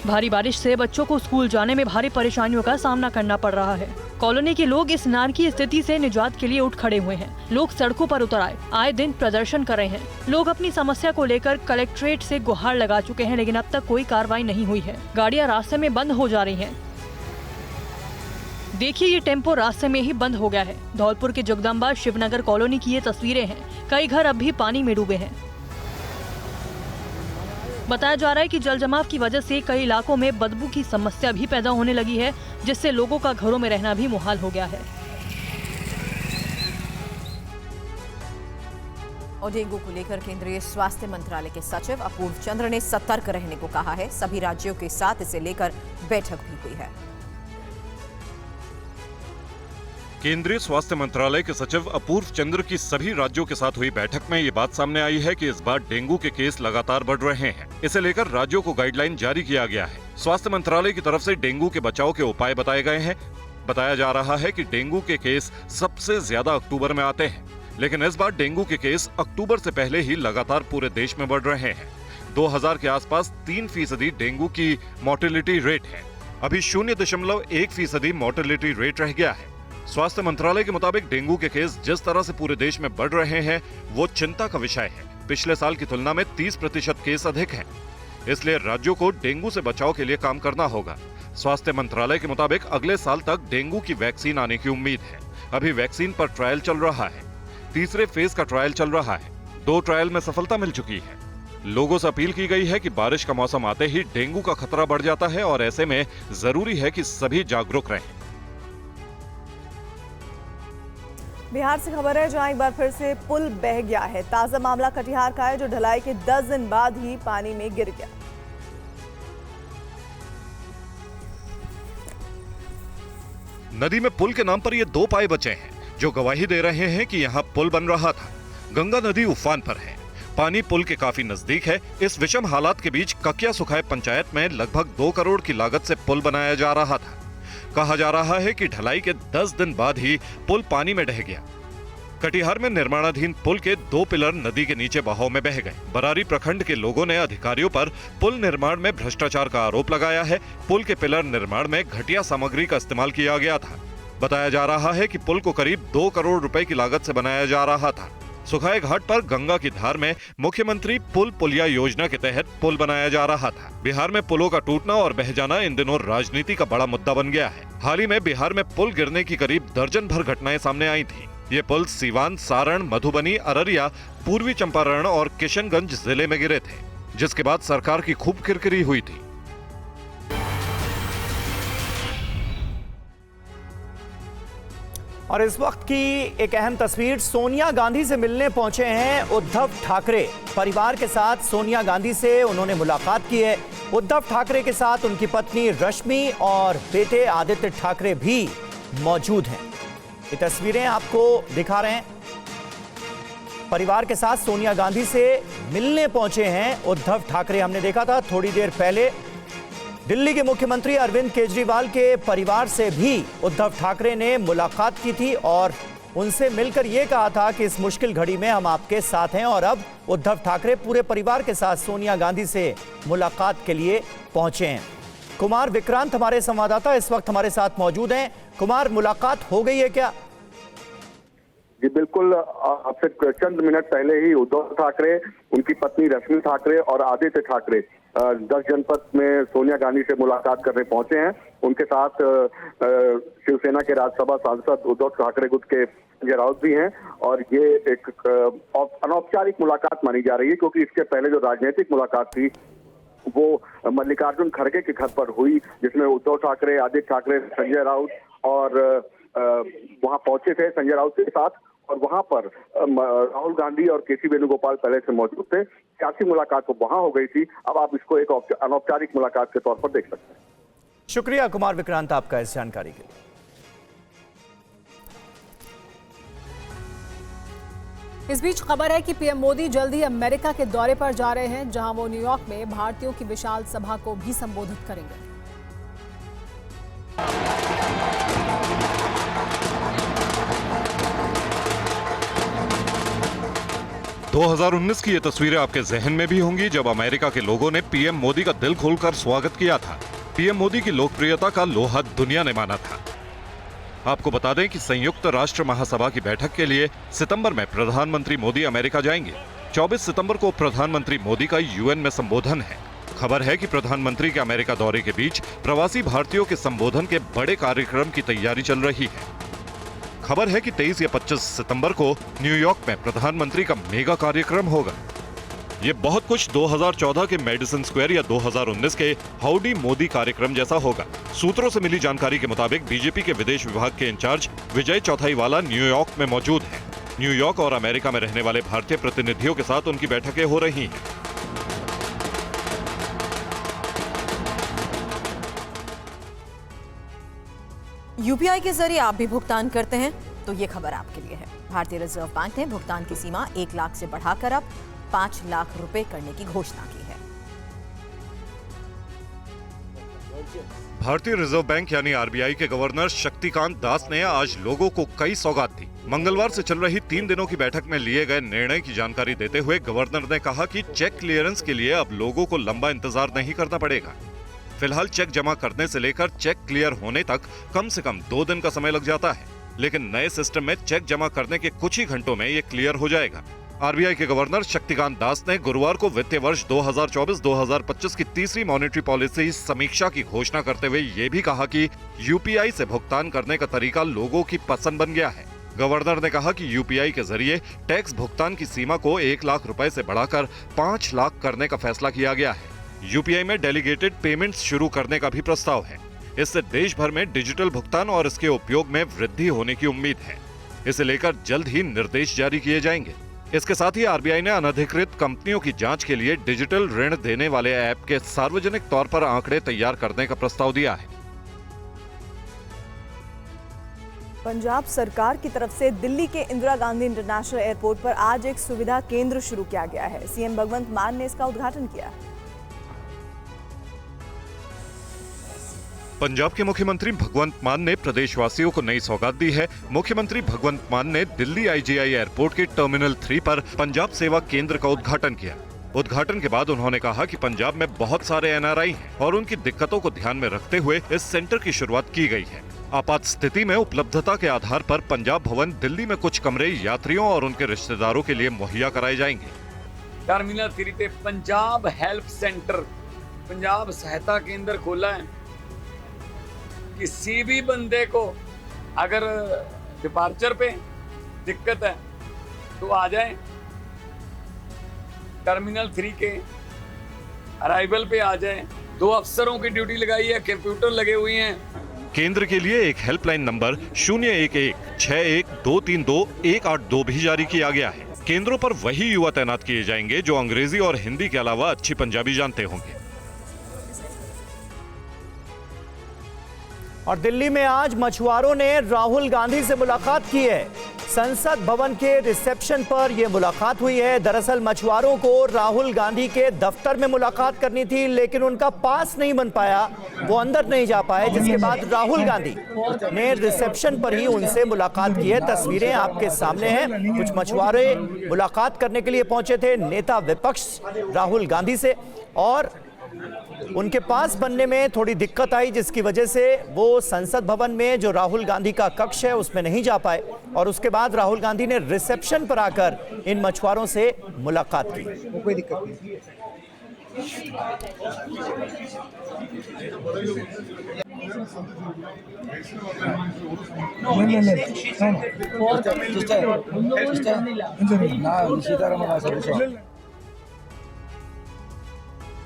भारी बारिश से बच्चों को स्कूल जाने में भारी परेशानियों का सामना करना पड़ रहा है। कॉलोनी के लोग इस नारकीय स्थिति से निजात के लिए उठ खड़े हुए हैं। लोग सड़कों पर उतर आए दिन प्रदर्शन कर रहे हैं। लोग अपनी समस्या को लेकर कलेक्ट्रेट से गुहार लगा चुके हैं, लेकिन अब तक कोई कार्रवाई नहीं हुई है। गाड़ियां रास्ते में बंद हो जा रही हैं। देखिए, ये टेम्पो रास्ते में ही बंद हो गया है। धौलपुर के जगदम्बा शिवनगर कॉलोनी की ये तस्वीरें हैं। कई घर अब भी पानी में डूबे हैं। बताया जा रहा है कि जल जमाव की वजह से कई इलाकों में बदबू की समस्या भी पैदा होने लगी है, जिससे लोगों का घरों में रहना भी मुहाल हो गया है। और डेंगू को लेकर केंद्रीय स्वास्थ्य मंत्रालय के सचिव अपूर्व चंद्र ने सतर्क रहने को कहा है। सभी राज्यों के साथ इसे लेकर बैठक भी हुई है। केंद्रीय स्वास्थ्य मंत्रालय के सचिव अपूर्व चंद्र की सभी राज्यों के साथ हुई बैठक में ये बात सामने आई है कि इस बार डेंगू के केस लगातार बढ़ रहे हैं। इसे लेकर राज्यों को गाइडलाइन जारी किया गया है। स्वास्थ्य मंत्रालय की तरफ से डेंगू के बचाव के उपाय बताए गए हैं। बताया जा रहा है कि डेंगू के केस सबसे ज्यादा अक्टूबर में आते हैं, लेकिन इस बार डेंगू के केस अक्टूबर से पहले ही लगातार पूरे देश में बढ़ रहे हैं। 2000 के आसपास 3% डेंगू की मोर्टेलिटी रेट है। अभी 0.1% मोर्टेलिटी रेट रह गया है। स्वास्थ्य मंत्रालय के मुताबिक डेंगू के केस जिस तरह से पूरे देश में बढ़ रहे हैं वो चिंता का विषय है। पिछले साल की तुलना में 30% केस अधिक हैं। इसलिए राज्यों को डेंगू से बचाव के लिए काम करना होगा। स्वास्थ्य मंत्रालय के मुताबिक अगले साल तक डेंगू की वैक्सीन आने की उम्मीद है। अभी वैक्सीन पर ट्रायल चल रहा है। तीसरे फेज का ट्रायल चल रहा है। 2 ट्रायल में सफलता मिल चुकी है। लोगों से अपील की गई है कि बारिश का मौसम आते ही डेंगू का खतरा बढ़ जाता है और ऐसे में जरूरी है कि सभी जागरूक रहें। बिहार से खबर है, जहां एक बार फिर से पुल बह गया है। ताजा मामला कटिहार का है, जो ढलाई के 10 दिन बाद ही पानी में गिर गया। नदी में पुल के नाम पर ये 2 पाए बचे हैं, जो गवाही दे रहे हैं कि यहाँ पुल बन रहा था। गंगा नदी उफान पर है। पानी पुल के काफी नजदीक है। इस विषम हालात के बीच ककिया सुखाए पंचायत में लगभग 2 करोड़ की लागत से पुल बनाया जा रहा था। कहा जा रहा है कि ढलाई के 10 दिन बाद ही पुल पानी में ढह गया। कटिहार में निर्माणाधीन पुल के 2 पिलर नदी के नीचे बहाव में बह गए। बरारी प्रखंड के लोगों ने अधिकारियों पर पुल निर्माण में भ्रष्टाचार का आरोप लगाया है। पुल के पिलर निर्माण में घटिया सामग्री का इस्तेमाल किया गया था। बताया जा रहा है कि पुल को करीब 2 करोड़ रुपए की लागत से बनाया जा रहा था। सुखाए घाट पर गंगा की धार में मुख्यमंत्री पुल पुलिया योजना के तहत पुल बनाया जा रहा था। बिहार में पुलों का टूटना और बह जाना इन दिनों राजनीति का बड़ा मुद्दा बन गया है। हाल ही में बिहार में पुल गिरने की करीब दर्जन भर घटनाएं सामने आई थी। ये पुल सीवान, सारण, मधुबनी, अररिया, पूर्वी चंपारण और किशनगंज जिले में गिरे थे, जिसके बाद सरकार की खूब किरकिरी हुई थी। और इस वक्त की एक अहम तस्वीर, सोनिया गांधी से मिलने पहुंचे हैं उद्धव ठाकरे। परिवार के साथ सोनिया गांधी से उन्होंने मुलाकात की है। उद्धव ठाकरे के साथ उनकी पत्नी रश्मि और बेटे आदित्य ठाकरे भी मौजूद हैं। ये तस्वीरें आपको दिखा रहे हैं। परिवार के साथ सोनिया गांधी से मिलने पहुंचे हैं उद्धव ठाकरे। हमने देखा था थोड़ी देर पहले दिल्ली के मुख्यमंत्री अरविंद केजरीवाल के परिवार से भी उद्धव ठाकरे ने मुलाकात की थी और उनसे मिलकर ये कहा था कि इस मुश्किल घड़ी में हम आपके साथ हैं। और अब उद्धव ठाकरे पूरे परिवार के साथ सोनिया गांधी से मुलाकात के लिए पहुंचे हैं। कुमार विक्रांत हमारे संवाददाता इस वक्त हमारे साथ मौजूद हैं। कुमार, मुलाकात हो गई है क्या? जी बिल्कुल, आपसे चंद मिनट पहले ही उद्धव ठाकरे, उनकी पत्नी रश्मि ठाकरे और आदित्य ठाकरे 10 जनपद में सोनिया गांधी से मुलाकात करने पहुंचे हैं। उनके साथ शिवसेना के राज्यसभा सांसद उद्धव ठाकरे गुट के संजय राउत भी हैं। और ये एक अनौपचारिक मुलाकात मानी जा रही है, क्योंकि इसके पहले जो राजनीतिक मुलाकात थी वो मल्लिकार्जुन खड़गे के घर पर हुई, जिसमें उद्धव ठाकरे, आदित्य ठाकरे, संजय राउत और वहां पहुंचे थे संजय राउत के साथ। और वहां पर राहुल गांधी और केसी वेणुगोपाल पहले से मौजूद थे। सियासी मुलाकात तो वहां हो गई थी, अब आप इसको एक अनौपचारिक मुलाकात के तौर पर देख सकते हैं। शुक्रिया कुमार विक्रांत आपका इस जानकारी के लिए। इस बीच खबर है कि पीएम मोदी जल्द ही अमेरिका के दौरे पर जा रहे हैं, जहां वो न्यूयॉर्क में भारतीयों की विशाल सभा को भी संबोधित करेंगे। 2019 की ये तस्वीरें आपके जहन में भी होंगी, जब अमेरिका के लोगों ने पीएम मोदी का दिल खोलकर स्वागत किया था। पीएम मोदी की लोकप्रियता का लोहा दुनिया ने माना था। आपको बता दें कि संयुक्त राष्ट्र महासभा की बैठक के लिए सितंबर में प्रधानमंत्री मोदी अमेरिका जाएंगे। 24 सितंबर को प्रधानमंत्री मोदी का यूएन में संबोधन है। खबर है कि प्रधानमंत्री के अमेरिका दौरे के बीच प्रवासी भारतीयों के संबोधन के बड़े कार्यक्रम की तैयारी चल रही है। खबर है कि 23 या 25 सितंबर को न्यूयॉर्क में प्रधानमंत्री का मेगा कार्यक्रम होगा। ये बहुत कुछ 2014 के मेडिसन स्क्वायर या 2019 के हाउडी मोदी कार्यक्रम जैसा होगा। सूत्रों से मिली जानकारी के मुताबिक बीजेपी के विदेश विभाग के इंचार्ज विजय चौथाईवाला न्यूयॉर्क में मौजूद हैं। न्यूयॉर्क और अमेरिका में रहने वाले भारतीय प्रतिनिधियों के साथ उनकी बैठकें हो रही हैं। यूपीआई के जरिए आप भी भुगतान करते हैं तो ये खबर आपके लिए है। भारतीय रिजर्व बैंक ने भुगतान की सीमा 1 लाख से बढ़ाकर अब 5 लाख रुपए करने की घोषणा की है। भारतीय रिजर्व बैंक यानी आरबीआई के गवर्नर शक्तिकांत दास ने आज लोगों को कई सौगात दी। मंगलवार से चल रही 3 दिनों की बैठक में लिए गए निर्णय की जानकारी देते हुए गवर्नर ने कहा कि चेक क्लियरेंस के लिए अब लोगों को लंबा इंतजार नहीं करना पड़ेगा। फिलहाल चेक जमा करने से लेकर चेक क्लियर होने तक कम से कम 2 दिन का समय लग जाता है, लेकिन नए सिस्टम में चेक जमा करने के कुछ ही घंटों में ये क्लियर हो जाएगा। आरबीआई के गवर्नर शक्तिकांत दास ने गुरुवार को वित्तीय वर्ष 2024-2025 की तीसरी मॉनेटरी पॉलिसी समीक्षा की घोषणा करते हुए ये भी कहा कि यूपीआई से भुगतान करने का तरीका लोगों की पसंद बन गया है। गवर्नर ने कहा कि यूपीआई के जरिए टैक्स भुगतान की सीमा को 1 लाख रुपए से बढ़ाकर 5 लाख करने का फैसला किया गया है। यूपीआई में डेलीगेटेड पेमेंट्स शुरू करने का भी प्रस्ताव है। इससे देश भर में डिजिटल भुगतान और इसके उपयोग में वृद्धि होने की उम्मीद है। इसे लेकर जल्द ही निर्देश जारी किए जाएंगे। इसके साथ ही आरबीआई ने अनधिकृत कंपनियों की जांच के लिए डिजिटल ऋण देने वाले ऐप के सार्वजनिक तौर पर आंकड़े तैयार करने का प्रस्ताव दिया है। पंजाब सरकार की तरफ से दिल्ली के इंदिरा गांधी इंटरनेशनल एयरपोर्ट पर आज एक सुविधा केंद्र शुरू किया गया है। सीएम भगवंत मान ने इसका उद्घाटन किया। पंजाब के मुख्यमंत्री भगवंत मान ने प्रदेशवासियों को नई सौगात दी है। मुख्यमंत्री भगवंत मान ने दिल्ली आईजीआई एयरपोर्ट के टर्मिनल 3 पर पंजाब सेवा केंद्र का उद्घाटन किया। उद्घाटन के बाद उन्होंने कहा कि पंजाब में बहुत सारे एनआरआई हैं और उनकी दिक्कतों को ध्यान में रखते हुए इस सेंटर की शुरुआत की गई है। आपात स्थिति में उपलब्धता के आधार पर पंजाब भवन दिल्ली में कुछ कमरे यात्रियों और उनके रिश्तेदारों के लिए मुहैया कराए जाएंगे। टर्मिनल 3 पे पंजाब हेल्प सेंटर, पंजाब सहायता केंद्र खोला है। किसी भी बंदे को अगर डिपार्चर पे दिक्कत है तो आ जाए, टर्मिनल 3 के अराइवल पे आ जाए। 2 अफसरों की ड्यूटी लगाई है, कंप्यूटर लगे हुए हैं। केंद्र के लिए एक हेल्पलाइन नंबर 011-61232182 भी जारी किया गया है। केंद्रों पर वही युवा तैनात किए जाएंगे जो अंग्रेजी और हिंदी के अलावा अच्छी पंजाबी जानते होंगे। और दिल्ली में आज मछुआरों ने राहुल गांधी से मुलाकात की है। संसद भवन के रिसेप्शन पर यह मुलाकात हुई है। दरअसल मछुआरों को राहुल गांधी के दफ्तर में मुलाकात करनी थी, लेकिन उनका पास नहीं बन पाया, वो अंदर नहीं जा पाए, जिसके बाद राहुल गांधी ने रिसेप्शन पर ही उनसे मुलाकात की है। तस्वीरें आपके सामने हैं। कुछ मछुआरे मुलाकात करने के लिए पहुंचे थे नेता विपक्ष राहुल गांधी से, और उनके पास बनने में थोड़ी दिक्कत आई, जिसकी वजह से वो संसद भवन में जो राहुल गांधी का कक्ष है उसमें नहीं जा पाए। और उसके बाद राहुल गांधी ने रिसेप्शन पर आकर इन मछुआरों से मुलाकात की। कोई दिक्कत नहीं।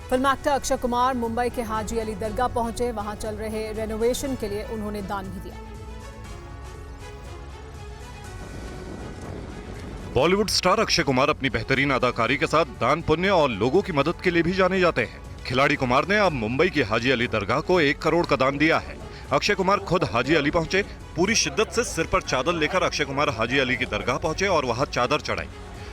फिल्म एक्टर अक्षय कुमार मुंबई के हाजी अली दरगाह पहुंचे। वहां चल रहे रेनोवेशन के लिए उन्होंने दान भी दिया। बॉलीवुड स्टार अक्षय कुमार अपनी बेहतरीन अदाकारी के साथ दान पुण्य और लोगों की मदद के लिए भी जाने जाते हैं। खिलाड़ी कुमार ने अब मुंबई की हाजी अली दरगाह को 1 करोड़ का दान दिया है। अक्षय कुमार खुद हाजी अली पहुंचे। पूरी शिद्दत से सिर पर चादर लेकर अक्षय कुमार हाजी अली की दरगाह पहुंचे और वहां चादर चढ़ाई।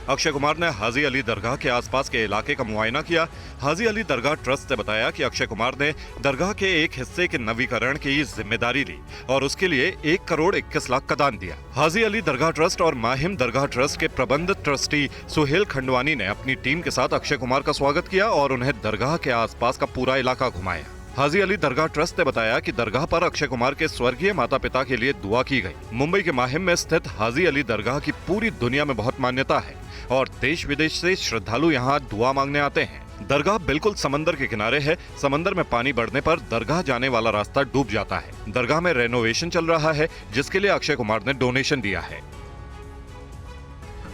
अक्षय कुमार ने हाजी अली दरगाह के आसपास के इलाके का मुआयना किया। हाजी अली दरगाह ट्रस्ट ने बताया कि अक्षय कुमार ने दरगाह के एक हिस्से के नवीकरण की जिम्मेदारी ली और उसके लिए 1 करोड़ 21 लाख का दान दिया। हाजी अली दरगाह ट्रस्ट और माहिम दरगाह ट्रस्ट के प्रबंध ट्रस्टी सुहेल खंडवानी ने अपनी टीम के साथ अक्षय कुमार का स्वागत किया और उन्हें दरगाह के आसपास का पूरा इलाका घुमाया। हाजी अली दरगाह ट्रस्ट ने बताया कि दरगाह पर अक्षय कुमार के स्वर्गीय माता पिता के लिए दुआ की गई। मुंबई के माहिम में स्थित हाजी अली दरगाह की पूरी दुनिया में बहुत मान्यता है और देश विदेश से श्रद्धालु यहाँ दुआ मांगने आते हैं। दरगाह बिल्कुल समंदर के किनारे है। समंदर में पानी बढ़ने पर दरगाह जाने वाला रास्ता डूब जाता है। दरगाह में रेनोवेशन चल रहा है, जिसके लिए अक्षय कुमार ने डोनेशन दिया है।